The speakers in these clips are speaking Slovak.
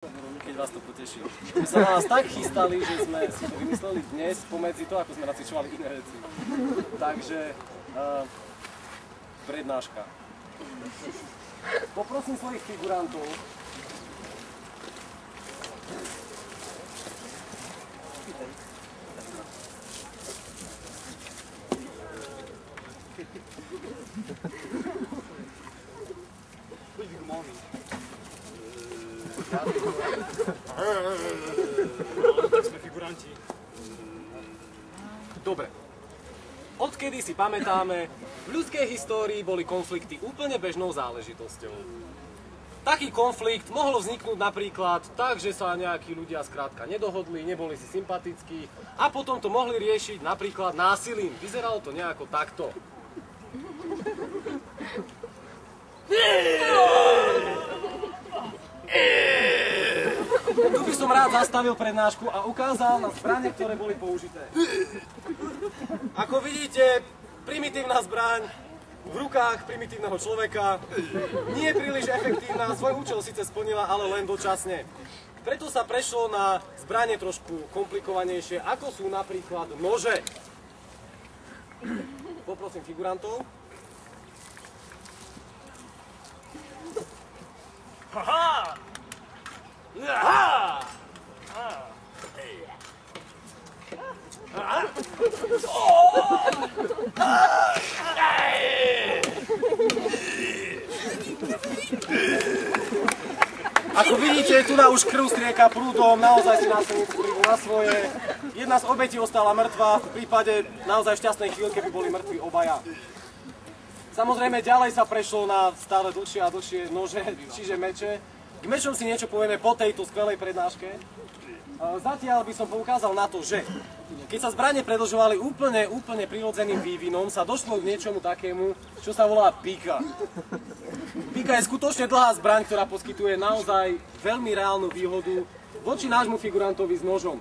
Keď vás to poteší. My sa na nás tak chystali, že sme si to vymysleli dnes pomedzi to, ako sme nacvičovali iné veci. Takže prednáška. Poprosím svojich figurantov. Tak sme figuranti. Dobre. Odkedy si pamätáme, v ľudskej histórii boli konflikty úplne bežnou záležitosťou. Taký konflikt mohol vzniknúť napríklad tak, že sa nejakí ľudia skrátka nedohodli, neboli si sympatickí a potom to mohli riešiť napríklad násilím. Vyzeralo to nejako takto. Tu by som rád zastavil prednášku a ukázal na zbrane, ktoré boli použité. Ako vidíte, primitívna zbraň v rukách primitívneho človeka nie je príliš efektívna, svoj účel síce splnila, ale len dočasne. Preto sa prešlo na zbrane trošku komplikovanejšie, ako sú napríklad nože. Poprosím figurantov. Haha! Aha! Ako vidíte, tu už krv strieka prúdom, naozaj si násilníci prídu na svoje. Jedna z obetí ostala mŕtva, v prípade naozaj šťastnej chvíľke by boli mŕtvi obaja. Samozrejme, ďalej sa prešlo na stále dlhšie a dlhšie nože, čiže meče. K mečom si niečo povieme po tejto skvelej prednáške. Zatiaľ by som poukázal na to, že keď sa zbrane predĺžovali úplne prirodzeným vývinom, sa došlo k niečomu takému, čo sa volá píka. Píka je skutočne dlhá zbraň, ktorá poskytuje naozaj veľmi reálnu výhodu voči nášmu figurantovi s nožom.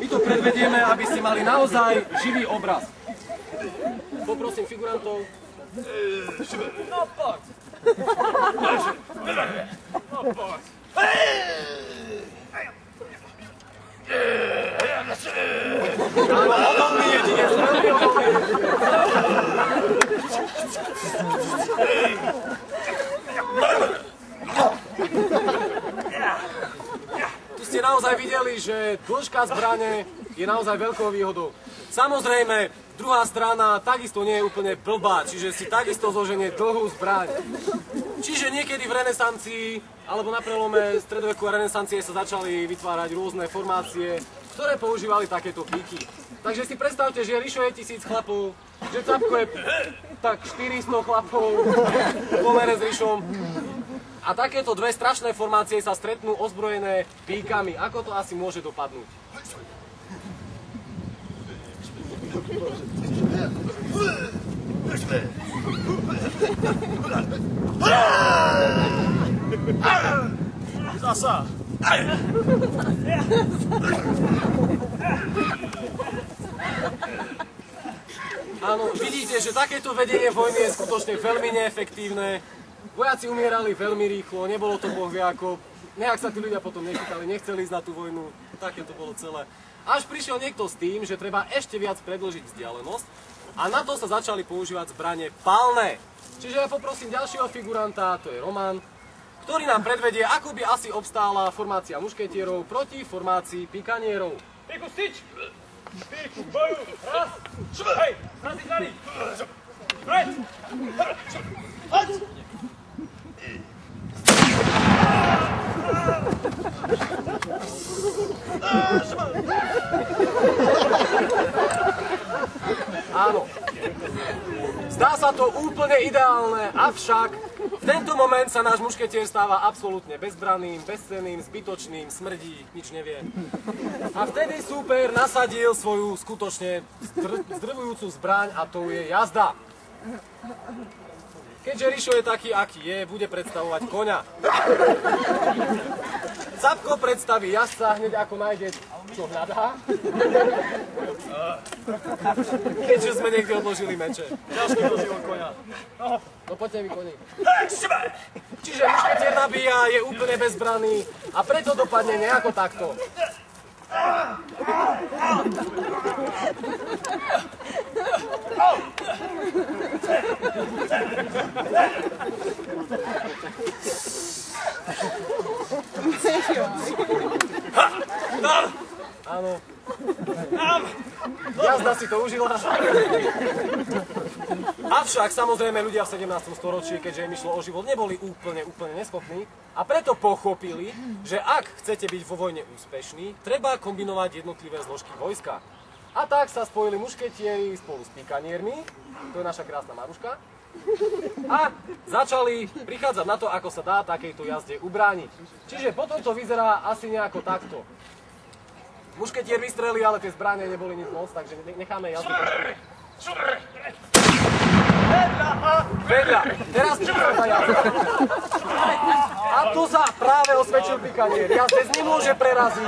My to predvedieme, aby ste mali naozaj živý obraz. Poprosím figurantov. No poď! No poď! Áno, odolný jedinec, veľmi odolný. Tu ste naozaj videli, že dĺžka zbrane je naozaj veľkou výhodou. Samozrejme, druhá strana takisto nie je úplne blbá, čiže si takisto zoženie dlhú zbraň. Čiže niekedy v renesancii, alebo na prelome stredoveku a renesancie sa začali vytvárať rôzne formácie, ktoré používali takéto píky. Takže si predstavte, že Rišo je 1000 chlapov, že Capko je tak 400 chlapov v pomere s Rišom. A takéto dve strašné formácie sa stretnú ozbrojené píkami. Ako to asi môže dopadnúť? Zasa! Áno, vidíte, že takéto vedenie vojny je skutočne veľmi neefektívne. Vojaci umierali veľmi rýchlo, nebolo to boh vie ako. Nejak sa tí ľudia potom nechytali, nechceli ísť na tú vojnu, také to bolo celé. Až prišiel niekto s tým, že treba ešte viac predĺžiť vzdialenosť a na to sa začali používať zbrane palné. Čiže ja poprosím ďalšieho figuranta, to je Roman, ktorý nám predvedie, ako by asi obstála formácia mušketierov proti formácii pikanierov. Píku styč! Píku boju! Raz! Hej! Raz ich dali! Pred! Hoď! Áno. Zdá sa to úplne ideálne, avšak v tento moment sa náš mušketier stáva absolútne bezbranným, bezcenným, zbytočným, smrdí, nič nevie. A vtedy súper nasadil svoju skutočne zdrvujúcu zbraň a to je jazda. Keďže Rišo je taký, aký je, bude predstavovať koňa. Capko predstaví jazdca hneď ako nájde Čo hľadá? Keďže sme niekde odložili meče. Ťažký to život koňa. No poďte mi koni. Čiže mušketier nabíja, je úplne bezbranný a preto dopadne nejako takto. Áno. Jazda si to užila. Avšak samozrejme ľudia v 17. storočí, keďže im išlo o život, neboli úplne neschopní a preto pochopili, že ak chcete byť vo vojne úspešní, treba kombinovať jednotlivé zložky vojska. A tak sa spojili mušketieri spolu s pikaniermi, to je naša krásna Maruška, a začali prichádzať na to, ako sa dá takejto jazde ubrániť. Čiže potom to vyzerá asi nejako takto. Mušketier vystrelí, ale tie zbrane neboli nič moc, takže necháme jazdu. Vedľa! Teraz prichádza jazda. A tu sa práve osvedčil pikanier. Jazdec nemôže preraziť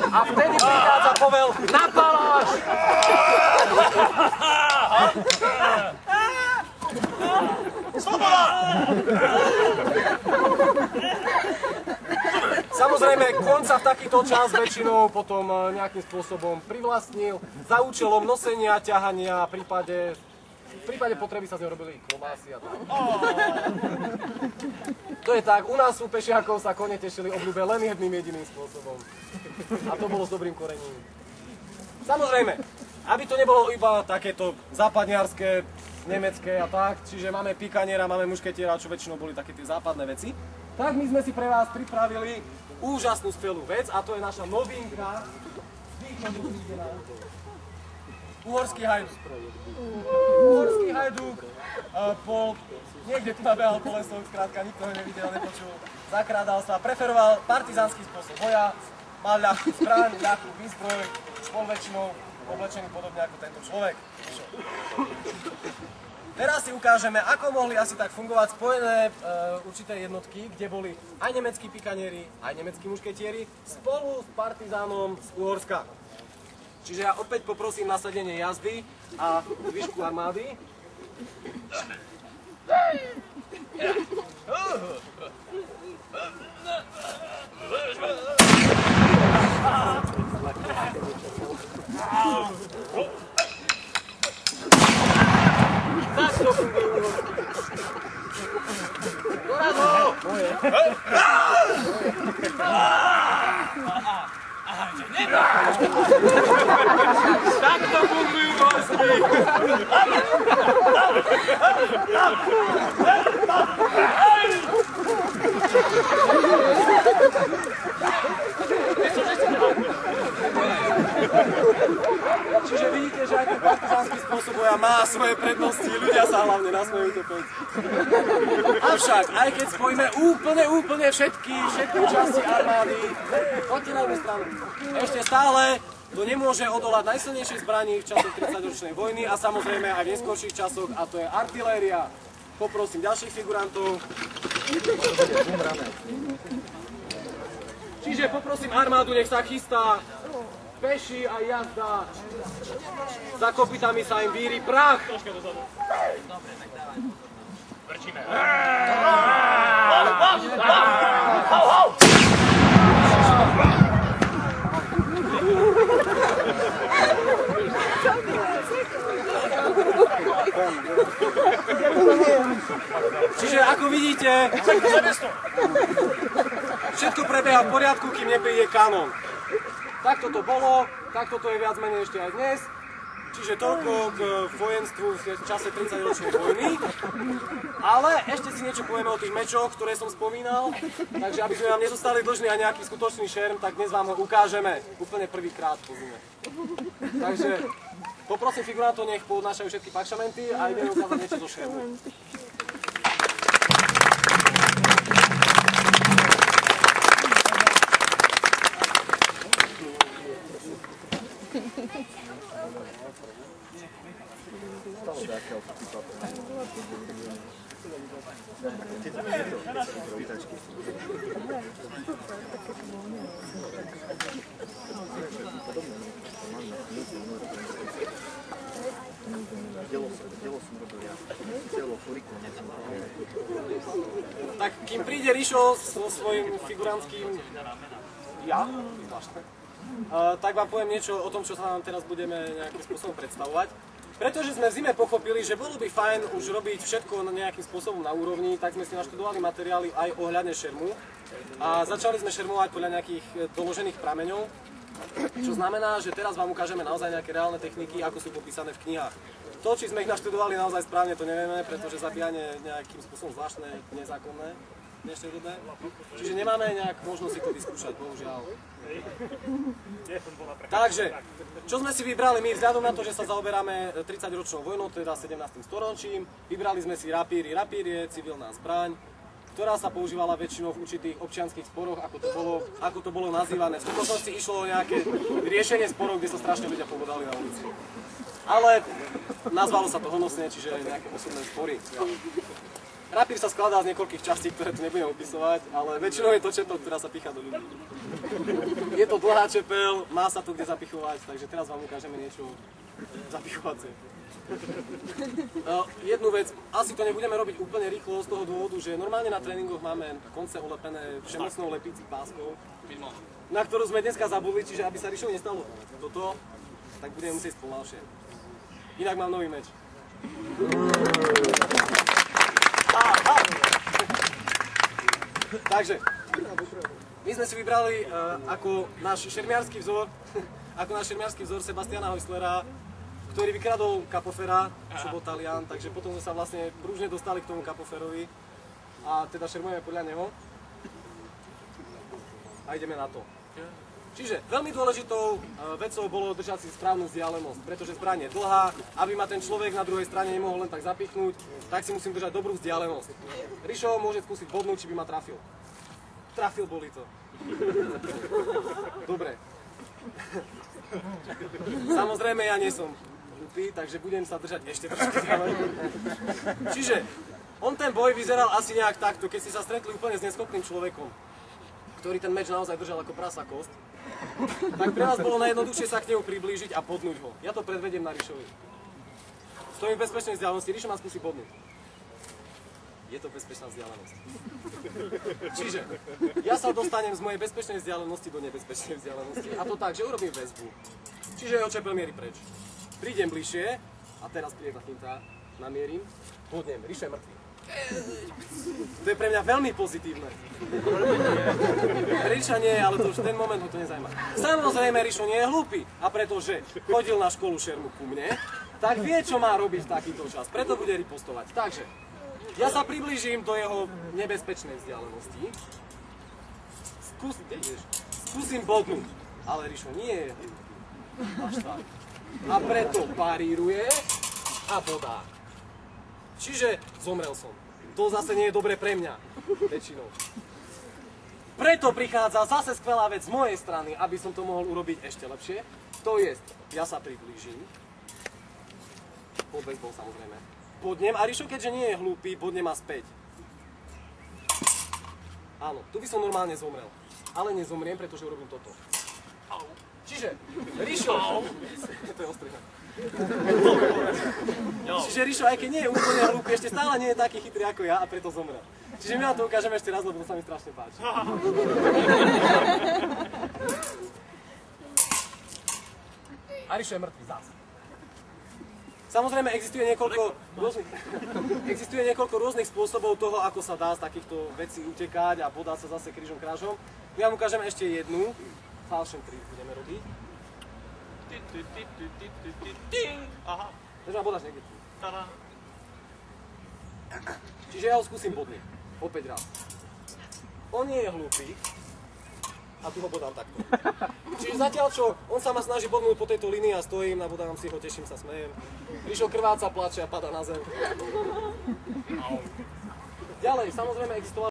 a vtedy prichádza povel na paláš! Sloboda! Samozrejme, koň sa v takýto čas väčšinou potom nejakým spôsobom privlastnil za účelom nosenia, ťahania, v prípade potreby sa z neho robili klobásy a tak. To je tak, u nás u pešiakov sa kone tešili obľúbe len jedným jediným spôsobom. A to bolo s dobrým korením. Samozrejme, aby to nebolo iba takéto západniarské, nemecké a tak, čiže máme pikaniera, máme mušketiera, čo väčšinou boli také tie západné veci, tak my sme si pre vás pripravili úžasnú skvelú vec a to je naša novinka Uhorský hajduk. Uhorský hajduk niekde tu nabehal po lesoch, skrátka nikto ho nevidel, nepočul, zakrádal sa, preferoval partizánsky spôsob boja, mal ľahkú zbraň, ľahkú výzbroj, bol väčšinou oblečený podobne ako tento človek. Teraz si ukážeme, ako mohli asi tak fungovať spojené určité jednotky, kde boli aj nemeckí pikanieri, aj nemeckí mušketieri spolu s partizánom z Uhorska. Čiže ja opäť poprosím nasadenie jazdy a zvyšku armády. Tak to funguje. Dorazno! Moje. Tak to fungujú vojsky. Čiže vidíte, že aj ten partizánsky spôsob boja má svoje prednosti, ľudia sa hlavne nasmejú to pec. Avšak, aj keď spojíme úplne všetky časti armády, poďte na jednu stranu. Ešte stále to nemôže odolať najsilnejšej zbraní v čase 30-ročnej vojny a samozrejme aj v neskorších časoch, a to je artiléria. Poprosím ďalších figurantov. Čiže poprosím armádu, nech sa chystá. Peši a jazda. Za kopytami sa im víri prach. Troška dozadu. Dobre, tak dávaj. Vrčíme. Čiže ako vidíte, všetko prebieha v poriadku, kým nepríde kanón. Takto to bolo, takto to je viac menej ešte aj dnes. Čiže toľko k vojenstvu v čase 30-ročnej vojny. Ale ešte si niečo povieme o tých mečoch, ktoré som spomínal. Takže aby sme vám nezostali dlžní aj nejaký skutočný šerm, tak dnes vám ho ukážeme úplne prvýkrát po zime. Takže poprosím figurantov, nech poodnášajú všetky pakšamenty a ideme ukázať niečo zo šermu. Tak kým príde Rišo so svojím figurantským ja, tak vám poviem niečo o tom, čo sa nám teraz budeme nejakým spôsobom predstavovať. Pretože sme v zime pochopili, že bolo by fajn už robiť všetko nejakým spôsobom na úrovni, tak sme si naštudovali materiály aj ohľadne šermu a začali sme šermovať podľa nejakých doložených prameňov, čo znamená, že teraz vám ukážeme naozaj nejaké reálne techniky, ako sú popísané v knihách. To, či sme ich naštudovali naozaj správne, to nevieme, pretože zabíjanie nejakým spôsobom zvláštne, nezákonné, dnešnej dobe. Čiže nemáme nejak možnosť si to vyskúšať, bohužiaľ. Takže, čo sme si vybrali my, vzhľadom na to, že sa zaoberáme 30-ročnou vojnou, teda 17. storočím, vybrali sme si rapíry. Rapír je civilná zbraň, ktorá sa používala väčšinou v určitých občianskych sporoch, ako to bolo nazývané. V skutočnosti išlo o nejaké riešenie sporov, kde sa strašne ľudia pobodali na ulici. Ale nazvalo sa to honosne, čiže nejaké osobné spory. Rapír sa skladá z niekoľkých častí, ktoré tu nebudem opisovať, ale väčšinou je to čepel, ktorá sa pícha do ľudí. Je to dlhá čepel, má sa tu kde zapichovať, takže teraz vám ukážeme niečo zapichovacie. Jednu vec, asi to nebudeme robiť úplne rýchlo z toho dôvodu, že normálne na tréningoch máme konce olepené všemocnou lepící páskou, na ktorú sme dneska zabudli, čiže aby sa Rišovi nestalo toto, tak budeme musieť spomalšie. Inak mám nový meč. Takže, my sme si vybrali ako náš šermiarsky vzor Sebastiana Heuslera, ktorý vykradol Kapofera, čo bol Talian, takže potom sme sa vlastne prúžne dostali k tomu Kapoferovi a teda šermujeme podľa neho a ideme na to. Čiže veľmi dôležitou vecou bolo držať si správnu vzdialenosť, pretože zbraň je dlhá, aby ma ten človek na druhej strane nemohol len tak zapichnúť, tak si musím držať dobrú vzdialenosť. Rišo môže skúsiť bodnúť, či by ma trafil. Trafil, boli to. Dobre. Samozrejme, ja nie som hlupý, takže budem sa držať ešte trošku ďalej. Čiže, ten boj vyzeral asi nejak takto, keď ste sa stretli úplne s neschopným človekom, ktorý ten meč naozaj držal ako prasa kost, tak pre vás bolo najjednoduchšie sa k nemu priblížiť a bodnúť ho. Ja to predvediem na Rišovi. Stojím v bezpečnej vzdialenosti, Rišo ma skúsi bodnúť. Je to bezpečná vzdialenosť. Čiže, ja sa dostanem z mojej bezpečnej vzdialenosti do nebezpečnej vzdialenosti. A to tak, že urobím väzbu. Čiže jeho čepel mierí preč. Prídem bližšie, a teraz príde tá finta, namierim, bodnem, Rišo je mŕtvý. To je pre mňa veľmi pozitívne. Riša nie, ale to už ten moment ho to nezajíma. Samozrejme, Rišo nie je hlúpy. A pretože chodil na školu šermu ku mne, tak vie, čo má robiť v takýto čas. Preto bude ripostovať. Takže, ja sa priblížim do jeho nebezpečnej vzdialenosti. Skúsim bodnúť. Ale Rišo nie je hlúpy. Až tak. A preto paríruje a bodá. Čiže zomrel som. To zase nie je dobre pre mňa, väčšinou. Preto prichádza zase skvelá vec z mojej strany, aby som to mohol urobiť ešte lepšie. To je, ja sa priblížim. Pod bezbol samozrejme. Bodnem a Rišo, keďže nie je hlúpy, bodnem ma späť. Áno, tu by som normálne zomrel. Ale nezomriem, pretože urobím toto. Čiže, Rišo... To je ostrý. Čiže Rišo, aj keď nie je úplne hlúpy, ešte stále nie je taký chytrý ako ja a preto zomrel. Čiže my vám to ukážeme ešte raz, lebo to sa mi strašne páči. A Rišo je mŕtvý zás. Samozrejme, existuje niekoľko rôznych spôsobov toho, ako sa dá z takýchto vecí utekať a bodá sa zase krížom krážom. My vám ukážeme ešte jednu. Falšen trick budeme robiť. Aha. Takže ma bodáš niekde tu. Tada. Čiže ja ho skúsim bodniť. Opäť raz. On nie je hlúpy. A tu ho bodám takto. Čiže zatiaľ čo, on sa ma snaží bodnúť po tejto línii a stojím, nabodávam si ho, teším sa, smejem. Rišo krváca, plače a padá na zem. Ďalej, samozrejme existoval